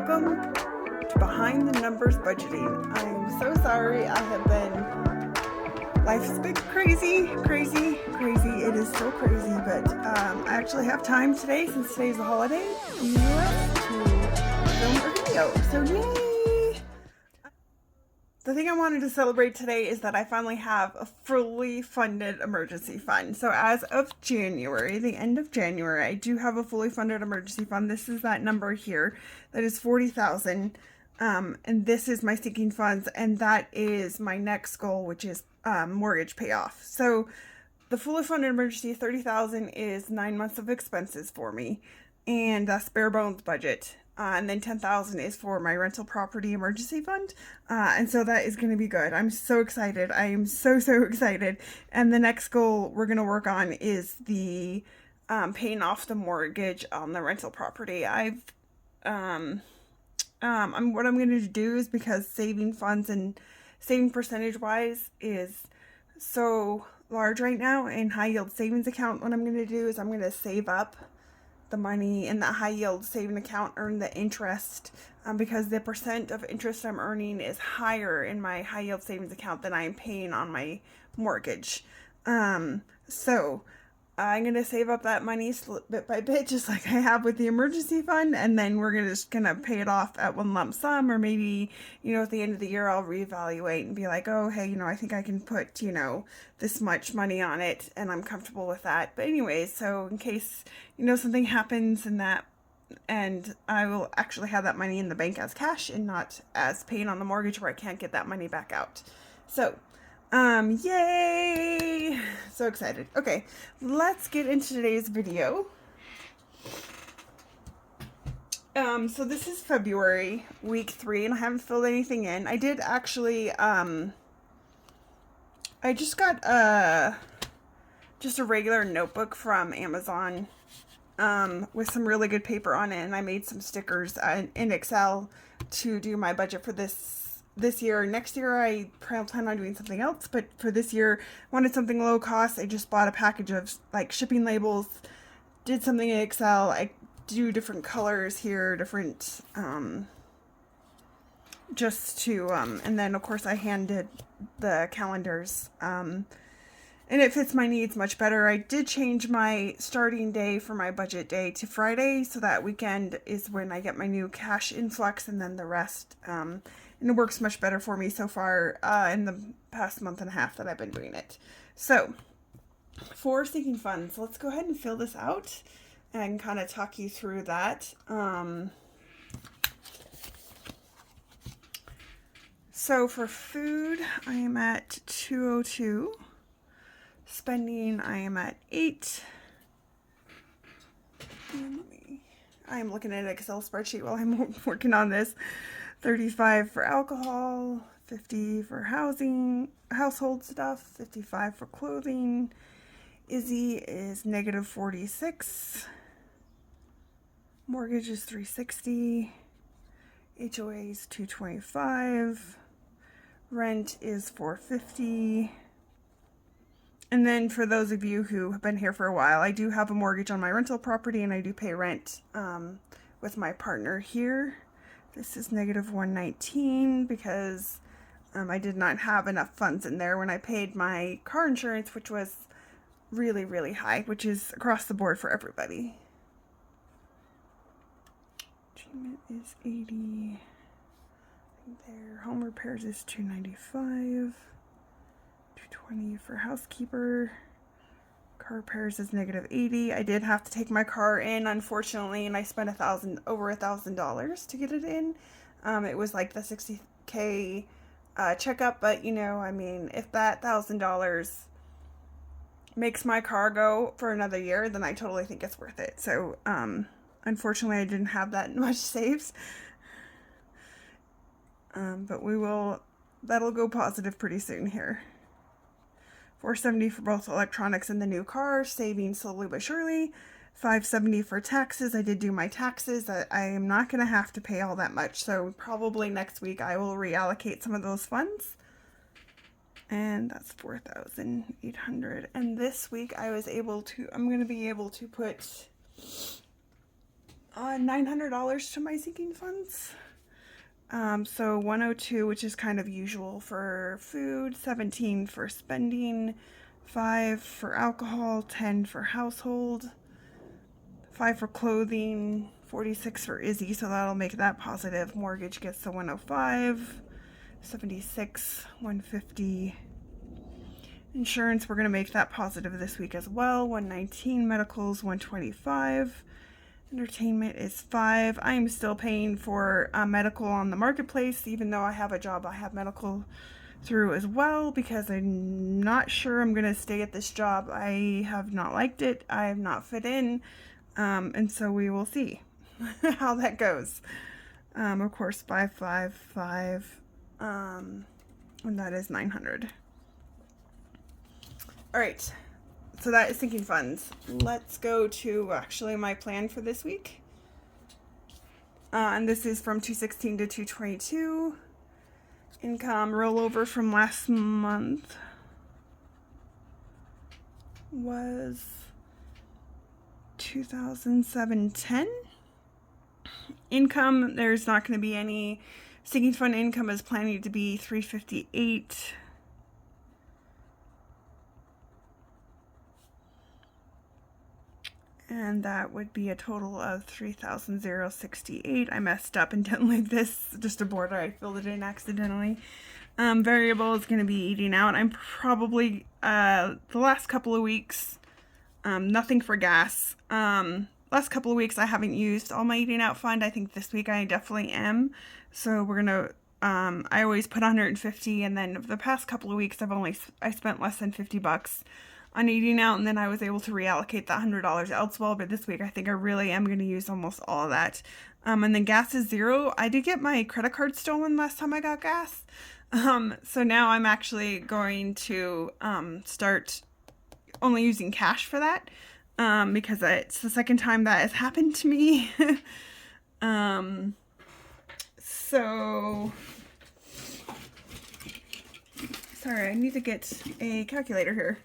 Welcome to Behind the Numbers Budgeting. I'm so sorry. Life's been crazy. It is so crazy, but I actually have time today, since today's a holiday in the US, to film a video. So yay! The thing I wanted to celebrate today is that I finally have a fully funded emergency fund. So as of January, the end of January, I do have a fully funded emergency fund. This is that number here. That is 40,000. And this is my sinking funds, and that is my next goal, which is mortgage payoff. So the fully funded emergency 30,000 is 9 months of expenses for me, and that's bare bones budget. And then 10,000 is for my rental property emergency fund. And so that is going to be good. I'm so excited. I am so excited. And the next goal we're going to work on is the paying off the mortgage on the rental property. What I'm going to do is, because saving funds and saving percentage wise is so large right now in high yield savings account, what I'm going to do is I'm going to save up the money in that high yield saving account, earn the interest, because the percent of interest I'm earning is higher in my high yield savings account than I am paying on my mortgage. So I'm going to save up that money bit by bit, just like I have with the emergency fund, and then we're just going to pay it off at one lump sum, or maybe, at the end of the year I'll reevaluate and be like, oh, hey, I think I can put, this much money on it, and I'm comfortable with that. But anyways, so in case, something happens and I will actually have that money in the bank as cash and not as paying on the mortgage where I can't get that money back out. So yay! So excited. Okay, let's get into today's video. So this is February, week 3, and I haven't filled anything in. I did actually, I just got just a regular notebook from Amazon, with some really good paper on it, and I made some stickers in Excel to do my budget for this year. Next year I plan on doing something else, but for this year I wanted something low cost. I just bought a package of like shipping labels, did something in Excel. I do different colors here, different just to and then of course I handed the calendars, and it fits my needs much better. I did change my starting day for my budget day to Friday, so that weekend is when I get my new cash influx, and then the rest, and it works much better for me so far in the past month and a half that I've been doing it. So, for sinking funds, let's go ahead and fill this out and kind of talk you through that. So for food, I am at $202. Spending, I am at 8. I am looking at an Excel spreadsheet while I'm working on this. 35 for alcohol, 50 for household stuff, 55 for clothing. Izzy is negative 46. Mortgage is 360. HOA is 225. Rent is 450. And then for those of you who have been here for a while, I do have a mortgage on my rental property, and I do pay rent with my partner here. This is negative 119 because I did not have enough funds in there when I paid my car insurance, which was really high, which is across the board for everybody. Treatment is 80. There, home repairs is 295. 220 for housekeeper. Car repairs is negative 80. I did have to take my car in, unfortunately, and I spent over $1,000 to get it in. It was like the $60K checkup, but if that $1,000 makes my car go for another year, then I totally think it's worth it. So unfortunately I didn't have that much saves, but that'll go positive pretty soon here. $470 for both electronics and the new car, saving slowly but surely. $570 for taxes. I did do my taxes. I am not going to have to pay all that much, so probably next week I will reallocate some of those funds. And that's 4,800. And this week I'm going to be able to put $900 to my sinking funds. So 102, which is kind of usual for food, 17 for spending, 5 for alcohol, 10 for household, 5 for clothing, 46 for Izzy, so that'll make that positive. Mortgage gets the 105, 76, 150. Insurance, we're going to make that positive this week as well. 119, medicals 125. Entertainment is 5. I am still paying for medical on the marketplace, even though I have a job I have medical through as well, because I'm not sure I'm going to stay at this job. I have not liked it. I have not fit in. And so we will see how that goes. Of course, 555, and that is 900. All right. So that is sinking funds. Let's go to actually my plan for this week. And this is from 216 to 222. Income rollover from last month was 2007-10. Income, there's not going to be any. Sinking fund income is planning to be 358. And that would be a total of 3,068. I messed up and didn't leave this, just a border. I filled it in accidentally. Variable is going to be eating out. I'm probably, the last couple of weeks, nothing for gas. Last couple of weeks I haven't used all my eating out fund. I think this week I definitely am. So we're going to, I always put 150, and then the past couple of weeks I spent less than $50 on eating out, and then I was able to reallocate that $100 elsewhere. But this week I think I really am going to use almost all of that. And then gas is 0. I did get my credit card stolen last time I got gas. So now I'm actually going to start only using cash for that, because it's the second time that has happened to me. So sorry, I need to get a calculator here.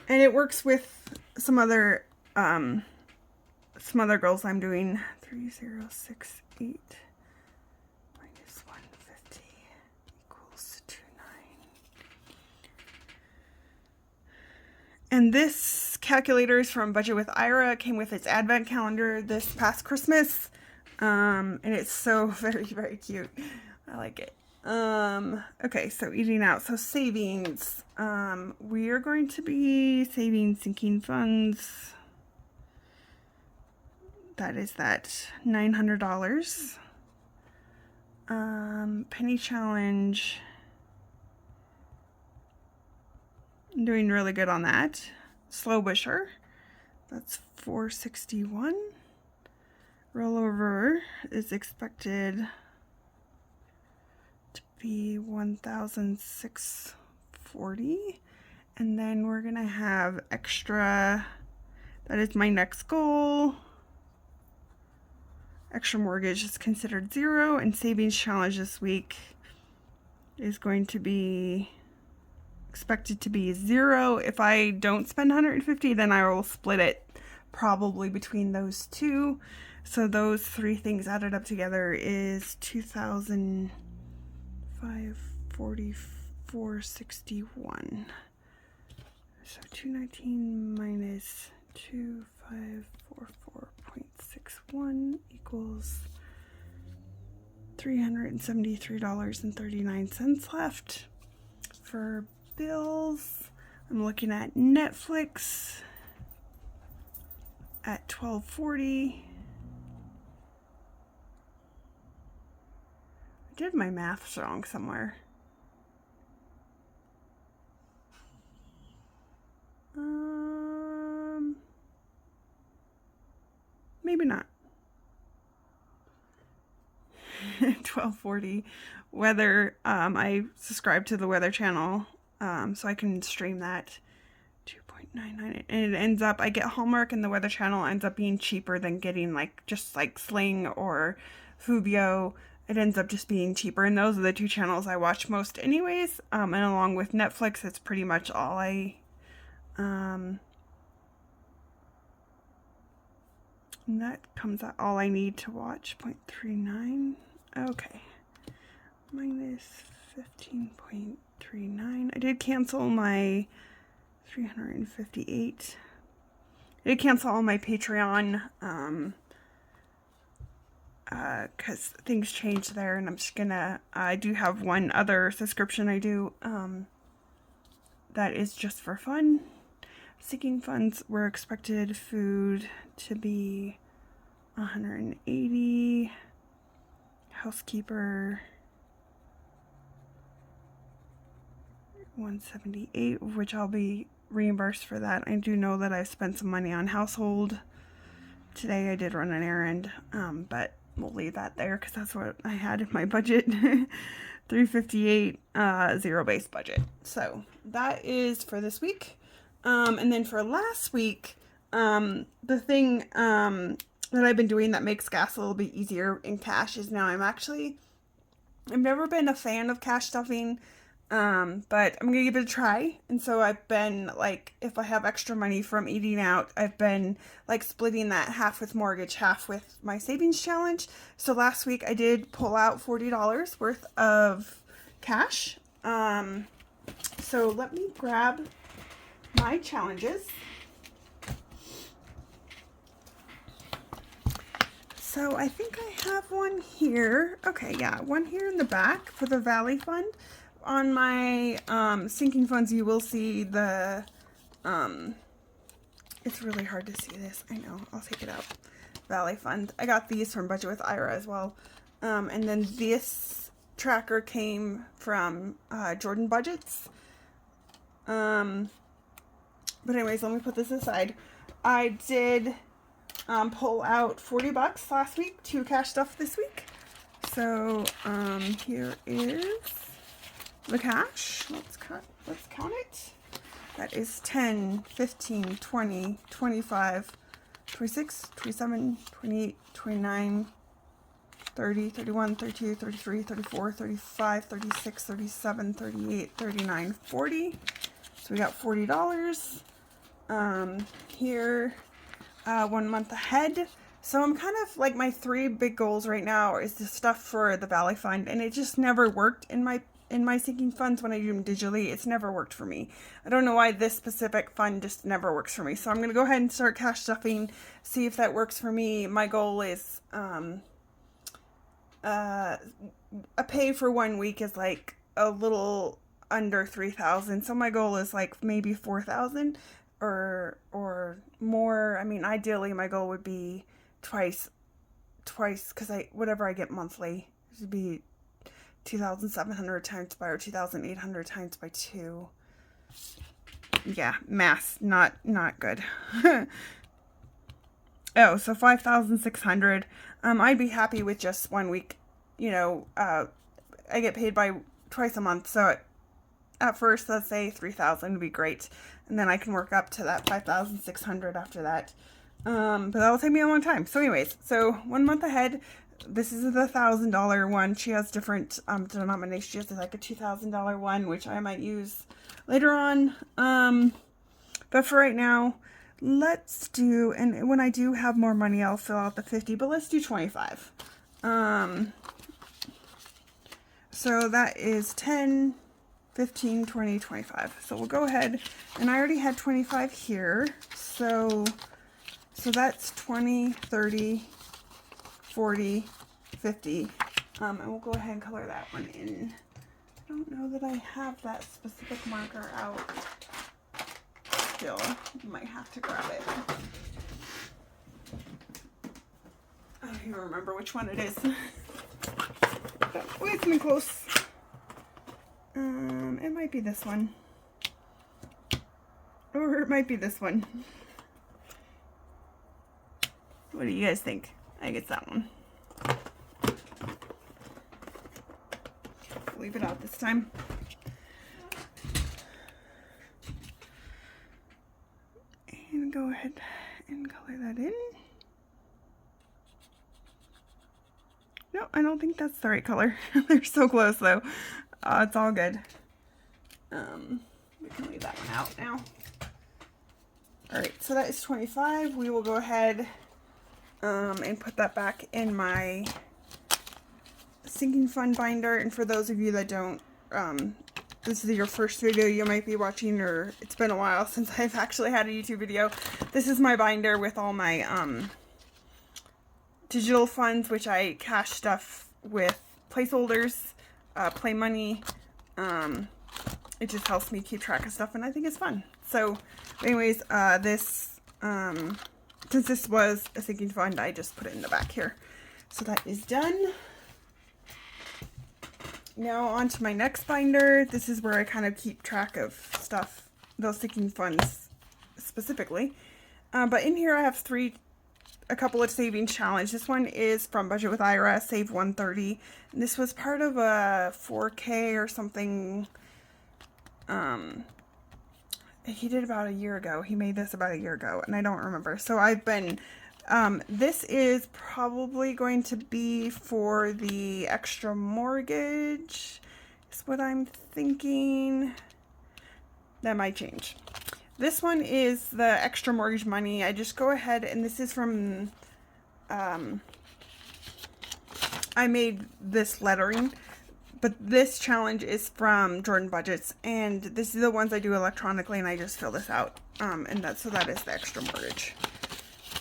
And it works with some other goals I'm doing. 3068 minus 150 equals 29. And this calculator is from Budget with Ira. It came with its advent calendar this past Christmas. And it's so very, very cute. I like it. Okay, so eating out. So savings. We are going to be saving sinking funds. That is that $900. Penny challenge. I'm doing really good on that. Slow Busher. That's 461. Rollover is expected to be 1,640. And then we're gonna have extra. That is my next goal. Extra mortgage is considered 0, and savings challenge this week is going to be expected to be 0. If I don't spend 150, then I will split it probably between those two. So those three things added up together is 2,544.61. So 219 minus 2,544.61 equals $373.39 left. For bills, I'm looking at Netflix at $12.40. I did my math wrong somewhere. Maybe not. $12.40. Weather, I subscribe to the Weather Channel, so I can stream that. 2.99, and it ends up, I get Hallmark, and the Weather Channel ends up being cheaper than getting just like Sling or Fubio. It ends up just being cheaper, and those are the two channels I watch most anyways. And along with Netflix, it's pretty much all I And that comes out all I need to watch, 0.39. Okay. Minus 15.39. I did cancel my 358. I did cancel all my Patreon, because things changed there, and I'm just gonna, I do have one other subscription I do, that is just for fun. Sinking funds were expected food to be 180. Housekeeper 178, which I'll be reimbursed for that. I do know that I've spent some money on household. Today I did run an errand, but we'll leave that there because that's what I had in my budget. 358, zero-based budget. So that is for this week. And then for last week, the thing that I've been doing that makes gas a little bit easier in cash is now I've never been a fan of cash stuffing, but I'm gonna give it a try. And so I've been like, if I have extra money from eating out, I've been like splitting that half with mortgage, half with my savings challenge. So last week I did pull out $40 worth of cash. So let me grab my challenges. So I think I have one here. Okay, yeah, one here in the back for the Valley Fund. On my sinking funds, you will see the, it's really hard to see this. I know, I'll take it out. Valley Fund. I got these from Budget with Ira as well. And then this tracker came from Jordan Budgets. But anyways, let me put this aside. I did pull out $40 last week to cash stuff this week. So here is the cash. Let's count it. That is 10, 15, 20, 25, 26, 27, 28, 29, 30, 31, 32, 33, 34, 35, 36, 37, 38, 39, 40. So we got $40. Here, 1 month ahead. So I'm kind of like, my 3 big goals right now is the stuff for the Valley Fund, and it just never worked in my sinking funds when I do them digitally. It's never worked for me. I don't know why this specific fund just never works for me. So I'm going to go ahead and start cash stuffing, see if that works for me. My goal is, a pay for 1 week is like a little under 3,000. So my goal is like maybe 4,000 or more. I mean, ideally my goal would be twice, because whatever I get monthly would be 2,700 times by, or 2,800 times by 2. Yeah, math, not good. Oh, so 5,600. I'd be happy with just 1 week. You know, I get paid by twice a month, so at first, let's say 3,000 would be great, and then I can work up to that 5,600 after that. But that'll take me a long time. So anyways, so 1 month ahead. This is the $1,000 one. She has different denominations. She has like a $2,000 one, which I might use later on. But for right now, let's do, and when I do have more money, I'll fill out the 50, but let's do 25. So that is 10, 15, 20, 25. So we'll go ahead, and I already had 25 here. So that's 20, 30, 40, 50. And we'll go ahead and color that one in. I don't know that I have that specific marker out. Still, you might have to grab it. I don't even remember which one it is. Oh, it's coming close. It might be this one. Or it might be this one. What do you guys think? I think it's that one. Leave it out this time. And go ahead and color that in. No, I don't think that's the right color. They're so close though. It's all good. We can leave that one out now. Alright, so that is 25. We will go ahead and put that back in my sinking fund binder. And for those of you that don't, this is your first video you might be watching, or it's been a while since I've actually had a YouTube video. This is my binder with all my digital funds, which I cash stuff with placeholders, play money. It just helps me keep track of stuff, and I think it's fun. So anyways, this since this was a sinking fund, I just put it in the back here. So that is done. Now on to my next binder. This is where I kind of keep track of stuff, those sinking funds specifically. But in here I have a couple of savings challenge. This one is from Budget with Ira, Save 130. And this was part of a 4K or something. He did about a year ago. He made this about a year ago, and I don't remember. So I've been, this is probably going to be for the extra mortgage, is what I'm thinking. That might change. This one is the extra mortgage money. I just go ahead, and this is from, I made this lettering, but this challenge is from Jordan Budgets, and this is the ones I do electronically, and I just fill this out. So that is the extra mortgage.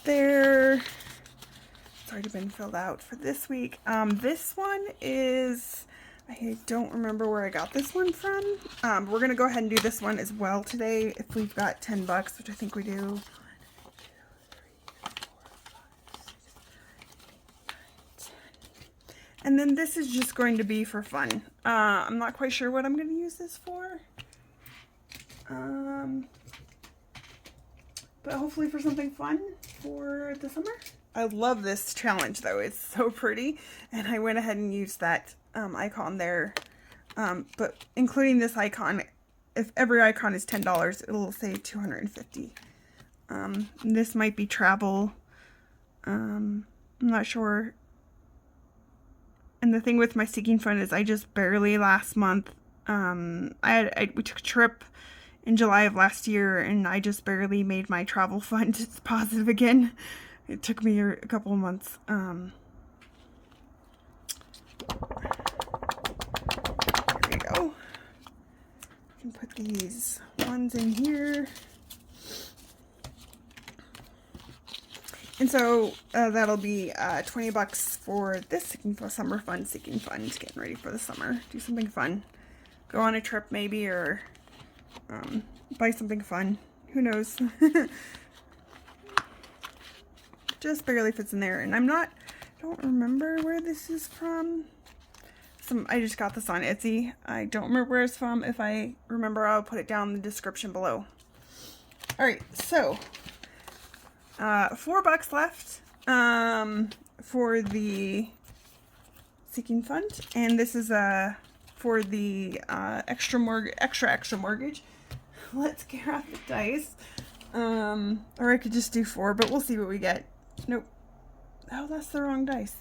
There, it's already been filled out for this week. This one is, I don't remember where I got this one from. We're gonna go ahead and do this one as well today if we've got $10, which I think we do. And then this is just going to be for fun. I'm not quite sure what I'm going to use this for. But hopefully for something fun for the summer. I love this challenge though. It's so pretty. And I went ahead and used that icon there. But including this icon, if every icon is $10, it'll say $250. This might be travel. I'm not sure. And the thing with my sinking fund is I just barely last month, we took a trip in July of last year, and I just barely made my travel fund positive again. It took me a couple of months. There we go. I can put these ones in here. And so that'll be $20 for this summer fun, sinking fund, getting ready for the summer. Do something fun. Go on a trip maybe, or buy something fun. Who knows? Just barely fits in there. And I don't remember where this is from. I just got this on Etsy. I don't remember where it's from. If I remember, I'll put it down in the description below. Alright, so $4 left for the sinking fund, and this is for the extra mortgage. Let's get out the dice, or I could just do 4, but we'll see what we get. Nope. Oh, that's the wrong dice.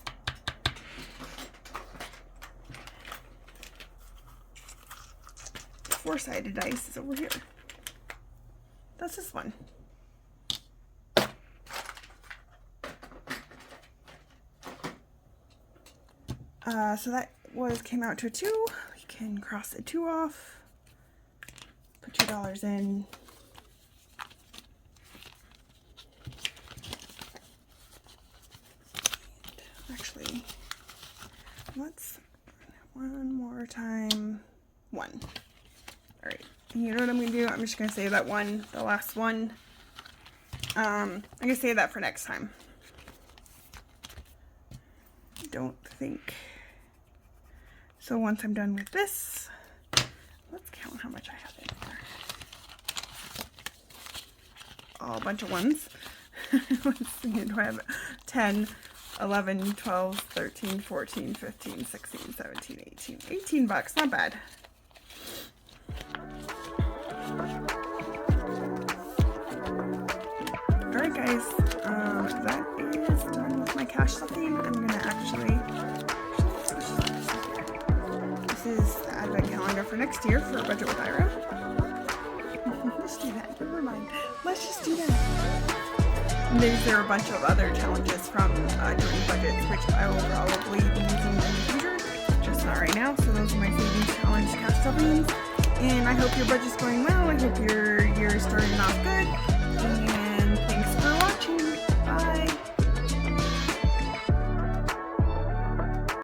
Four-sided dice is over here. That's this one. So that came out to a 2. You can cross the 2 off. Put $2 in. Actually, let's one more time. 1. All right. And you know what I'm gonna do? I'm just gonna save that one, the last one. I'm gonna save that for next time. I don't think. So once I'm done with this, let's count how much I have in there. Oh, a bunch of ones. Let's see, do I have 10, 11, 12, 13, 14, 15, 16, 17, 18. $18, not bad. Alright guys, that is done with my cash stuffing. I'm gonna actually, this is the advent calendar for next year for Budget with Ira. Let's do that, never mind. Let's just do that. There are a bunch of other challenges from doing budgets, which I will probably be using in the future, just not right now. So those are my savings challenge cash savings. And I hope your budget's going well. I hope your year is starting off good. And